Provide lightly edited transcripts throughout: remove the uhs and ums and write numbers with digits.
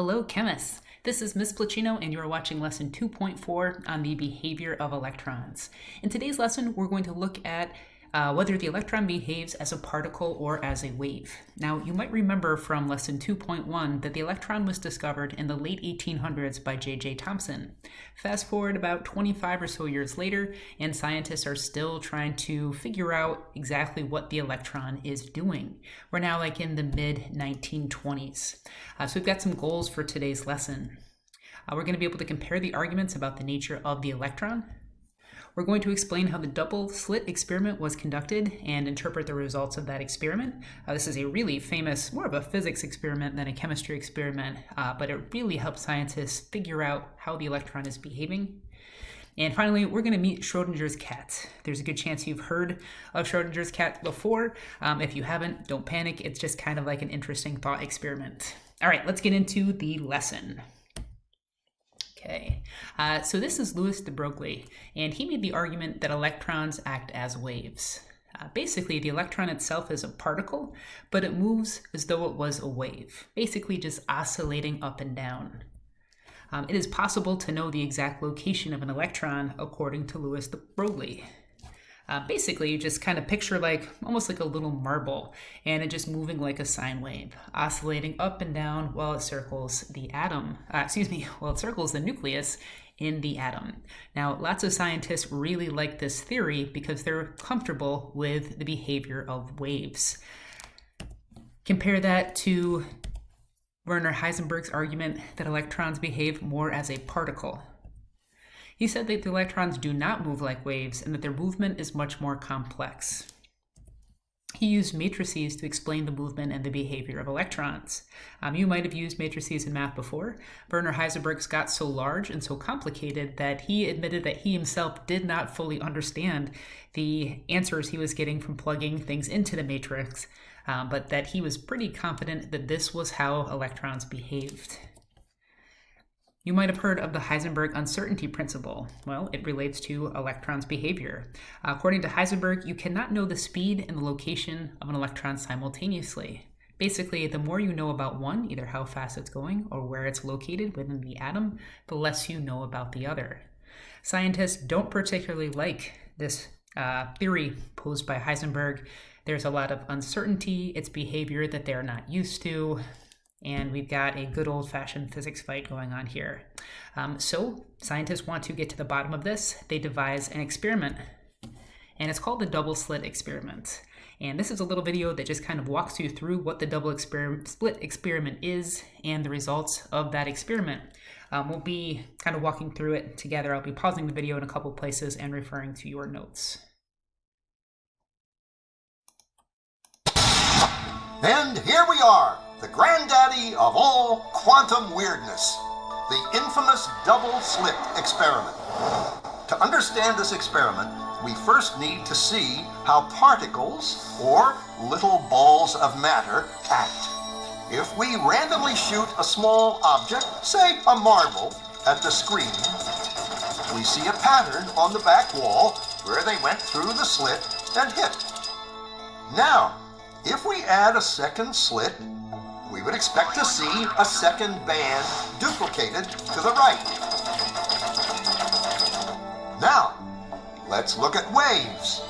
Hello, chemists. This is Ms. Placino, and you're watching lesson 2.4 on the behavior of electrons. In today's lesson, we're going to look at whether the electron behaves as a particle or as a wave. Now, you might remember from lesson 2.1 that the electron was discovered in the late 1800s by J.J. Thomson. Fast forward about 25 or so years later, and scientists are still trying to figure out exactly what the electron is doing. We're now like in the mid-1920s. So we've got some goals for today's lesson. We're going to be able to compare the arguments about the nature of the electron. We're going to explain how the double slit experiment was conducted and interpret the results of that experiment. This is a really famous, more of a physics experiment than a chemistry experiment, but it really helps scientists figure out how the electron is behaving. And finally, we're going to meet Schrodinger's cat. There's a good chance you've heard of Schrodinger's cat before. If you haven't, don't panic. It's just kind of like an interesting thought experiment. All right, let's get into the lesson. Okay, so this is Louis de Broglie, and he made the argument that electrons act as waves. Basically, the electron itself is a particle, but it moves as though it was a wave, basically just oscillating up and down. It is possible to know the exact location of an electron according to Louis de Broglie. Basically, you just kind of picture like almost like a little marble, and it just moving like a sine wave, oscillating up and down while it circles the atom. While it circles the nucleus in the atom. Now, lots of scientists really like this theory because they're comfortable with the behavior of waves. Compare that to Werner Heisenberg's argument that electrons behave more as a particle. He said that the electrons do not move like waves and that their movement is much more complex. He used matrices to explain the movement and the behavior of electrons. You might have used matrices in math before. Werner Heisenberg's got so large and so complicated that he admitted that he himself did not fully understand the answers he was getting from plugging things into the matrix, but that he was pretty confident that this was how electrons behaved. You might have heard of the Heisenberg uncertainty principle. Well, it relates to electrons' behavior. According to Heisenberg, you cannot know the speed and the location of an electron simultaneously. Basically, the more you know about one, either how fast it's going or where it's located within the atom, the less you know about the other. Scientists don't particularly like this theory posed by Heisenberg. There's a lot of uncertainty, its behavior that they're not used to, and we've got a good old-fashioned physics fight going on here. So scientists want to get to the bottom of this. They devise an experiment, and it's called the double slit experiment. And this is a little video that just kind of walks you through what the double slit experiment is and the results of that experiment. We'll be kind of walking through it together. I'll be pausing the video in a couple places and referring to your notes. And here we are, the granddaddy of all quantum weirdness, the infamous double slit experiment. To understand this experiment, we first need to see how particles, or little balls of matter, act. If we randomly shoot a small object, say a marble, at the screen, we see a pattern on the back wall where they went through the slit and hit. Now, if we add a second slit, we would expect to see a second band duplicated to the right. Now, let's look at waves.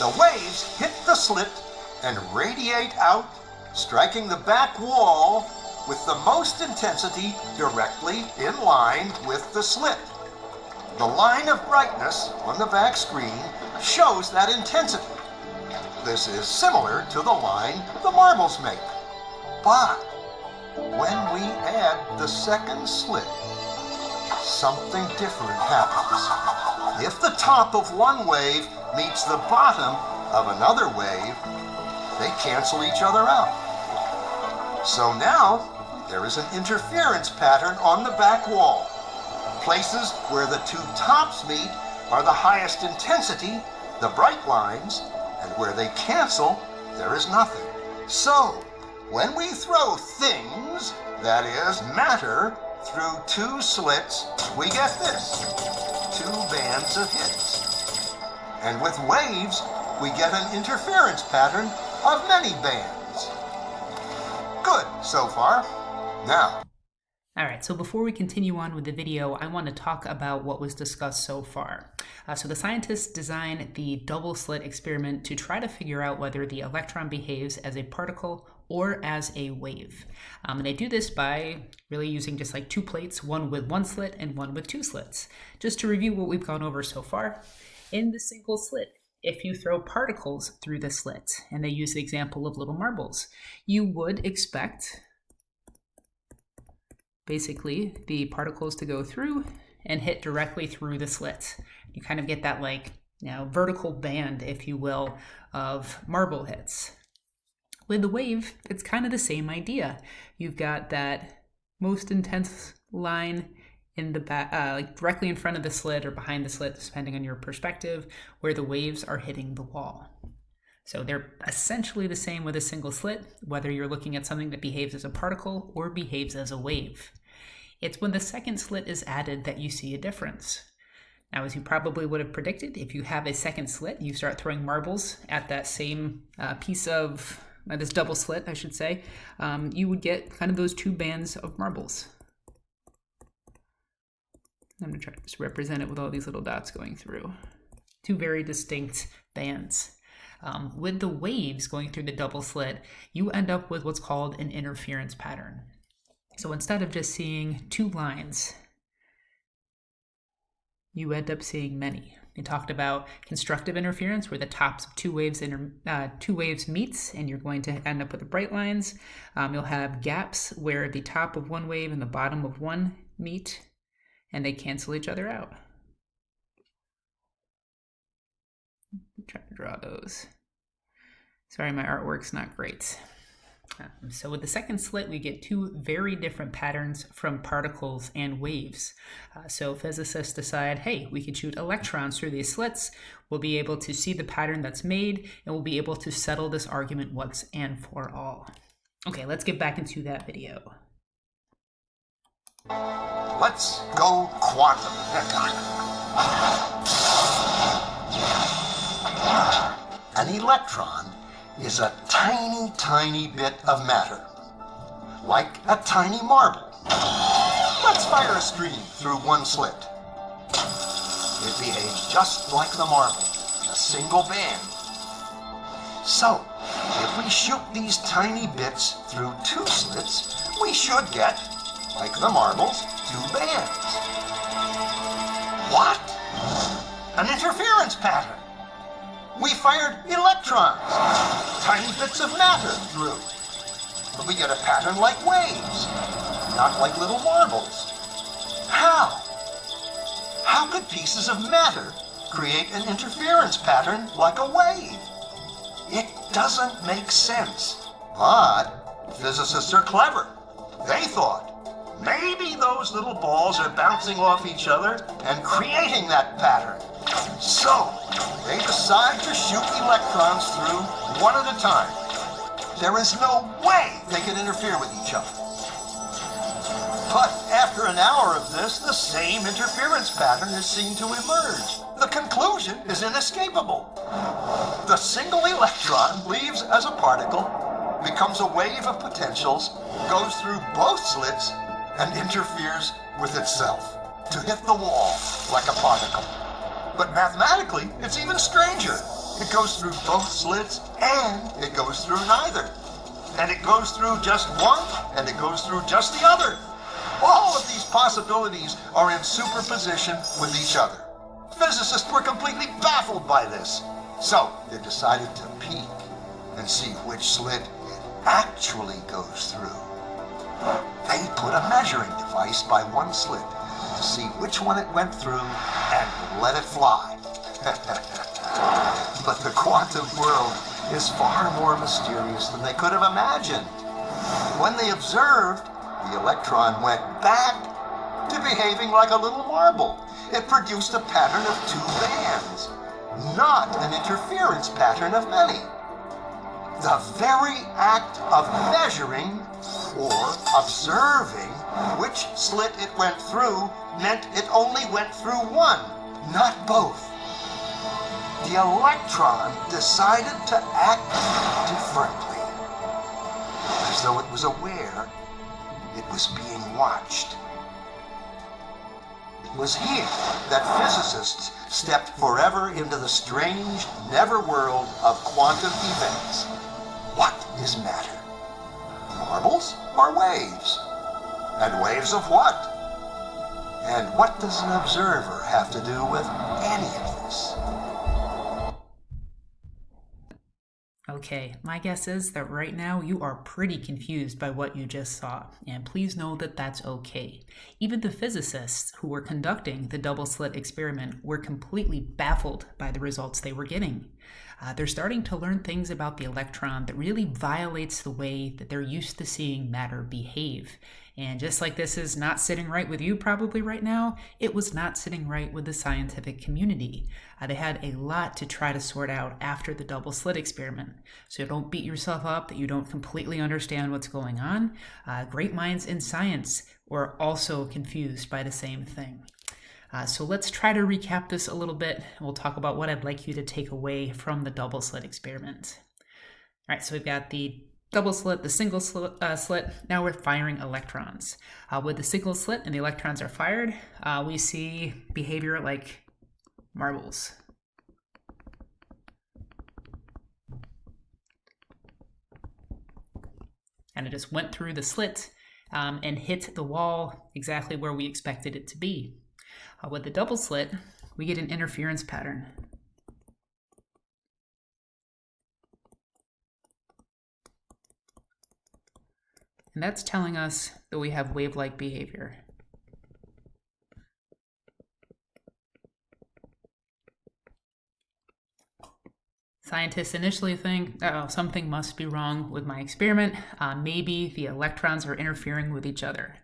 The waves hit the slit and radiate out, striking the back wall with the most intensity directly in line with the slit. The line of brightness on the back screen shows that intensity. This is similar to the line the marbles make. But when we add the second slit, something different happens. If the top of one wave meets the bottom of another wave, they cancel each other out. So now there is an interference pattern on the back wall. Places where the two tops meet are the highest intensity, the bright lines, and where they cancel, there is nothing. So, when we throw things, that is, matter, through two slits, we get this, two bands of hits. And with waves, we get an interference pattern of many bands. Good so far. Now, All right, so before we continue on with the video, I want to talk about what was discussed so far. So the scientists designed the double slit experiment to try to figure out whether the electron behaves as a particle or as a wave. And they do this by really using just like two plates, one with one slit and one with two slits. Just to review what we've gone over so far, in the single slit, if you throw particles through the slit, and they use the example of little marbles, you would expect basically the particles to go through and hit directly through the slit. You kind of get that vertical band, if you will, of marble hits. With the wave, it's kind of the same idea. You've got that most intense line in the back, directly in front of the slit or behind the slit, depending on your perspective, where the waves are hitting the wall. So they're essentially the same with a single slit, whether you're looking at something that behaves as a particle or behaves as a wave. It's when the second slit is added that you see a difference. Now, as you probably would have predicted, if you have a second slit, you start throwing marbles at that same piece of, this double slit, I should say, you would get kind of those two bands of marbles. I'm going to try to just represent it with all these little dots going through. Two very distinct bands. With the waves going through the double slit, you end up with what's called an interference pattern. So instead of just seeing two lines, you end up seeing many. We talked about constructive interference, where the tops of two waves meets, and you're going to end up with the bright lines. You'll have gaps where the top of one wave and the bottom of one meet, and they cancel each other out. Try to draw those. Sorry, my artwork's not great. So with the second slit, we get two very different patterns from particles and waves. So physicists decide, hey, we could shoot electrons through these slits. We'll be able to see the pattern that's made, and we'll be able to settle this argument once and for all. Okay, let's get back into that video. Let's go quantum. An electron is a tiny, tiny bit of matter, like a tiny marble. Let's fire a stream through one slit. It behaves just like the marble, a single band. So, if we shoot these tiny bits through two slits, we should get, like the marbles, two bands. What? An interference pattern. We fired electrons, tiny bits of matter through. But we get a pattern like waves, not like little marbles. How? How could pieces of matter create an interference pattern like a wave? It doesn't make sense. But physicists are clever. They thought, maybe those little balls are bouncing off each other and creating that pattern. So, they decide to shoot electrons through one at a time. There is no way they can interfere with each other. But after an hour of this, the same interference pattern is seen to emerge. The conclusion is inescapable. The single electron leaves as a particle, becomes a wave of potentials, goes through both slits, and interferes with itself to hit the wall like a particle. But mathematically, it's even stranger. It goes through both slits and it goes through neither. And it goes through just one and it goes through just the other. All of these possibilities are in superposition with each other. Physicists were completely baffled by this. So they decided to peek and see which slit it actually goes through. They put a measuring device by one slit to see which one it went through and let it fly. But the quantum world is far more mysterious than they could have imagined. When they observed, the electron went back to behaving like a little marble. It produced a pattern of two bands, not an interference pattern of many. The very act of measuring or observing which slit it went through meant it only went through one, not both. The electron decided to act differently, as though it was aware it was being watched. It was here that physicists stepped forever into the strange, never world of quantum events. What is matter? Marbles or waves? And waves of what? And what does an observer have to do with any of this? Okay, my guess is that right now you are pretty confused by what you just saw, and please know that that's okay. Even the physicists who were conducting the double slit experiment were completely baffled by the results they were getting. They're starting to learn things about the electron that really violates the way that they're used to seeing matter behave. And just like this is not sitting right with you probably right now, it was not sitting right with the scientific community. They had a lot to try to sort out after the double slit experiment. So don't beat yourself up that you don't completely understand what's going on. Great minds in science were also confused by the same thing. So let's try to recap this a little bit, and we'll talk about what I'd like you to take away from the double slit experiment. All right, so we've got the double slit, the single slit. Now we're firing electrons. With the single slit and the electrons are fired, we see behavior like marbles. And it just went through the slit and hit the wall exactly where we expected it to be. With the double slit, we get an interference pattern. And that's telling us that we have wave-like behavior. Scientists initially think, something must be wrong with my experiment. Maybe the electrons are interfering with each other.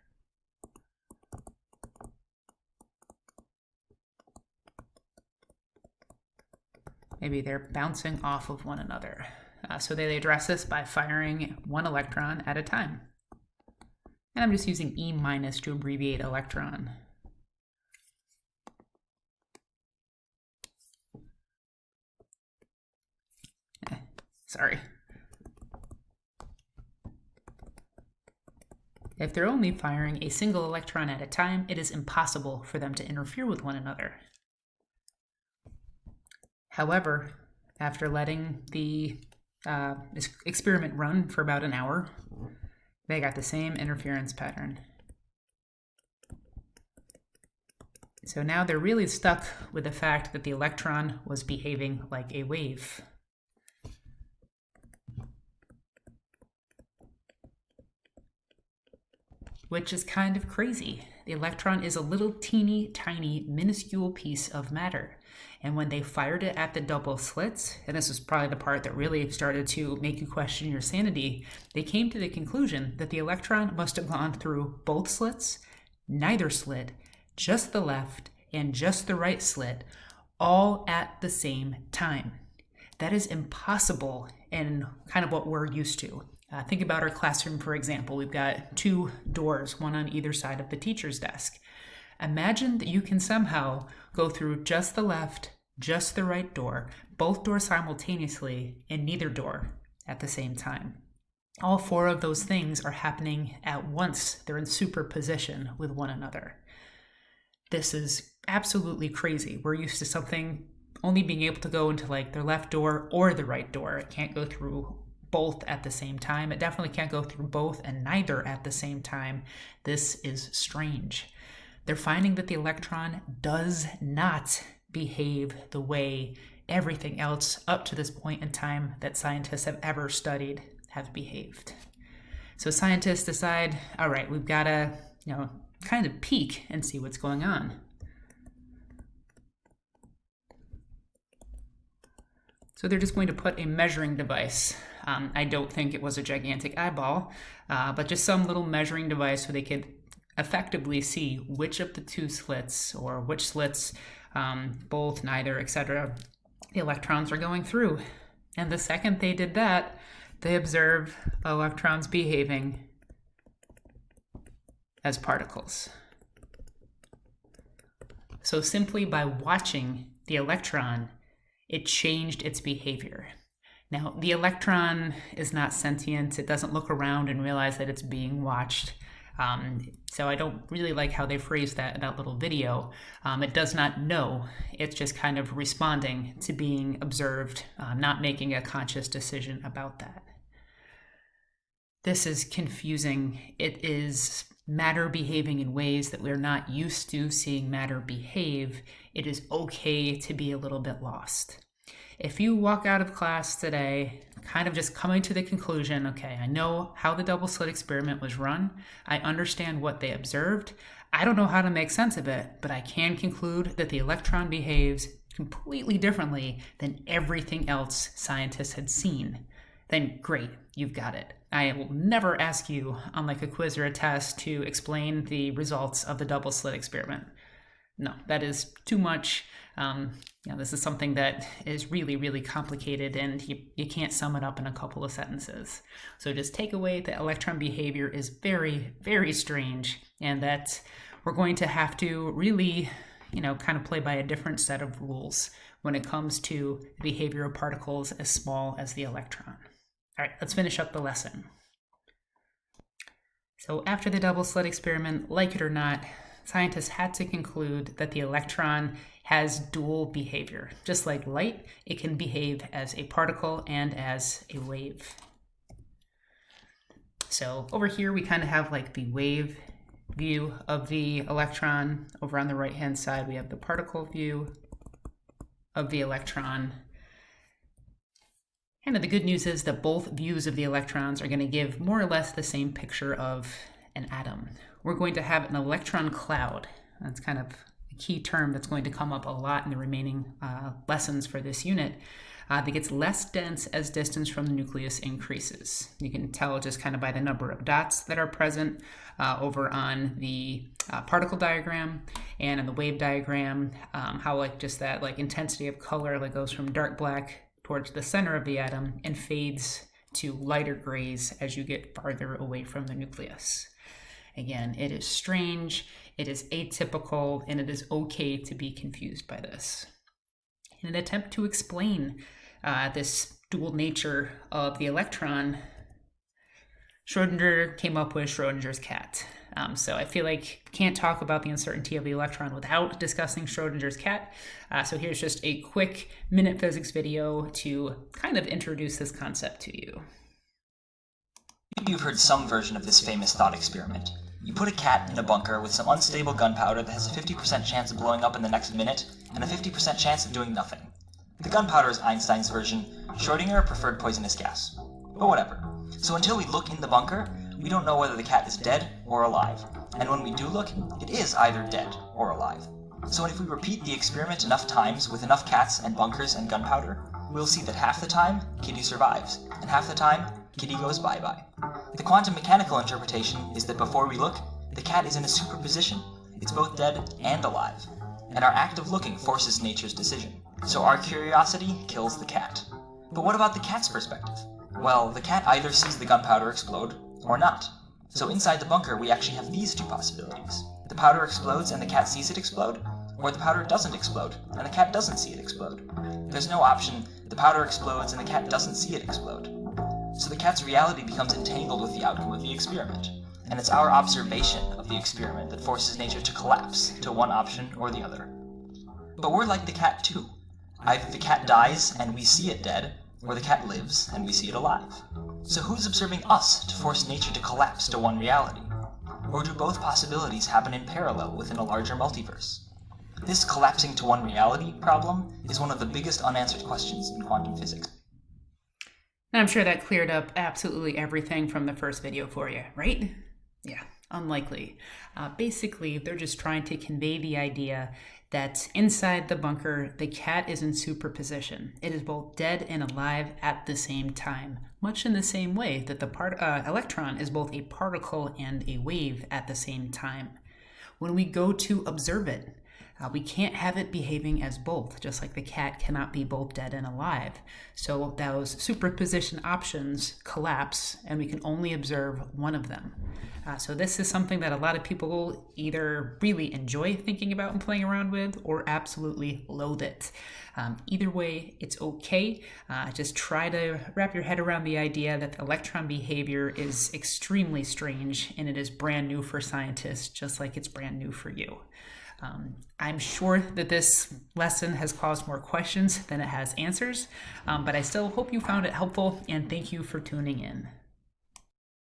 Maybe they're bouncing off of one another. So they address this by firing one electron at a time. And I'm just using E- to abbreviate electron. Sorry. If they're only firing a single electron at a time, it is impossible for them to interfere with one another. However, after letting the experiment run for about an hour, they got the same interference pattern. So now they're really stuck with the fact that the electron was behaving like a wave. Which is kind of crazy. The electron is a little teeny tiny minuscule piece of matter. And when they fired it at the double slits, and this was probably the part that really started to make you question your sanity, they came to the conclusion that the electron must have gone through both slits, neither slit, just the left and just the right slit, all at the same time. That is impossible in kind of what we're used to. Think about our classroom, for example. We've got two doors, one on either side of the teacher's desk. Imagine that you can somehow go through just the left, just the right door, both doors simultaneously, and neither door at the same time. All four of those things are happening at once. They're in superposition with one another. This is absolutely crazy. We're used to something only being able to go into like the left door or the right door. It can't go through both at the same time. It definitely can't go through both and neither at the same time. This is strange. They're finding that the electron does not behave the way everything else up to this point in time that scientists have ever studied have behaved. So scientists decide, all right, we've got to, kind of peek and see what's going on. So they're just going to put a measuring device. I don't think it was a gigantic eyeball, but just some little measuring device so they could effectively see which of the two slits or which slits, both, neither, etc., the electrons are going through. And the second they did that, they observe electrons behaving as particles. So simply by watching the electron, it changed its behavior. Now, the electron is not sentient. It doesn't look around and realize that it's being watched. So I don't really like how they phrased that in that little video. It does not know. It's just kind of responding to being observed, not making a conscious decision about that. This is confusing. It is matter behaving in ways that we're not used to seeing matter behave. It is okay to be a little bit lost. If you walk out of class today kind of just coming to the conclusion, okay, I know how the double slit experiment was run. I understand what they observed. I don't know how to make sense of it, but I can conclude that the electron behaves completely differently than everything else scientists had seen. Then great, you've got it. I will never ask you on like a quiz or a test to explain the results of the double slit experiment. No, that is too much. This is something that is really, really complicated, and you can't sum it up in a couple of sentences. So just take away that electron behavior is very, very strange, and that we're going to have to really, kind of play by a different set of rules when it comes to the behavior of particles as small as the electron. All right, let's finish up the lesson. So after the double slit experiment, like it or not, scientists had to conclude that the electron has dual behavior. Just like light, it can behave as a particle and as a wave. So over here, we kind of have like the wave view of the electron. Over on the right-hand side, we have the particle view of the electron. And the good news is that both views of the electrons are going to give more or less the same picture of an atom. We're going to have an electron cloud. That's kind of a key term that's going to come up a lot in the remaining lessons for this unit. That gets less dense as distance from the nucleus increases. You can tell just kind of by the number of dots that are present over on the particle diagram and in the wave diagram, how like just that like intensity of color that goes from dark black towards the center of the atom and fades to lighter grays as you get farther away from the nucleus. Again, it is strange, it is atypical, and it is okay to be confused by this. In an attempt to explain this dual nature of the electron, Schrodinger came up with Schrodinger's cat. So I feel like can't talk about the uncertainty of the electron without discussing Schrodinger's cat. So here's just a quick minute physics video to kind of introduce this concept to you. You've heard some version of this famous thought experiment. You put a cat in a bunker with some unstable gunpowder that has a 50% chance of blowing up in the next minute and a 50% chance of doing nothing. The gunpowder is Einstein's version. Schrodinger preferred poisonous gas. But whatever. So until we look in the bunker, we don't know whether the cat is dead or alive. And when we do look, it is either dead or alive. So if we repeat the experiment enough times with enough cats and bunkers and gunpowder, we'll see that half the time, Kitty survives, and half the time, Kitty goes bye-bye. The quantum mechanical interpretation is that before we look, the cat is in a superposition. It's both dead and alive. And our act of looking forces nature's decision. So our curiosity kills the cat. But what about the cat's perspective? Well, the cat either sees the gunpowder explode or not. So inside the bunker, we actually have these two possibilities. The powder explodes and the cat sees it explode, or the powder doesn't explode and the cat doesn't see it explode. There's no option, the powder explodes and the cat doesn't see it explode. So the cat's reality becomes entangled with the outcome of the experiment. And it's our observation of the experiment that forces nature to collapse to one option or the other. But we're like the cat too. Either the cat dies and we see it dead, or the cat lives and we see it alive. So who's observing us to force nature to collapse to one reality? Or do both possibilities happen in parallel within a larger multiverse? This collapsing to one reality problem is one of the biggest unanswered questions in quantum physics. I'm sure that cleared up absolutely everything from the first video for you, right? Yeah, unlikely. Basically, they're just trying to convey the idea that inside the bunker, the cat is in superposition. It is both dead and alive at the same time, much in the same way that the electron is both a particle and a wave at the same time. When we go to observe it, We can't have it behaving as both, just like the cat cannot be both dead and alive. So those superposition options collapse, and we can only observe one of them. So this is something that a lot of people either really enjoy thinking about and playing around with, or absolutely loathe it. Either way, it's okay. Just try to wrap your head around the idea that the electron behavior is extremely strange, and it is brand new for scientists, just like it's brand new for you. I'm sure that this lesson has caused more questions than it has answers, but I still hope you found it helpful, and thank you for tuning in.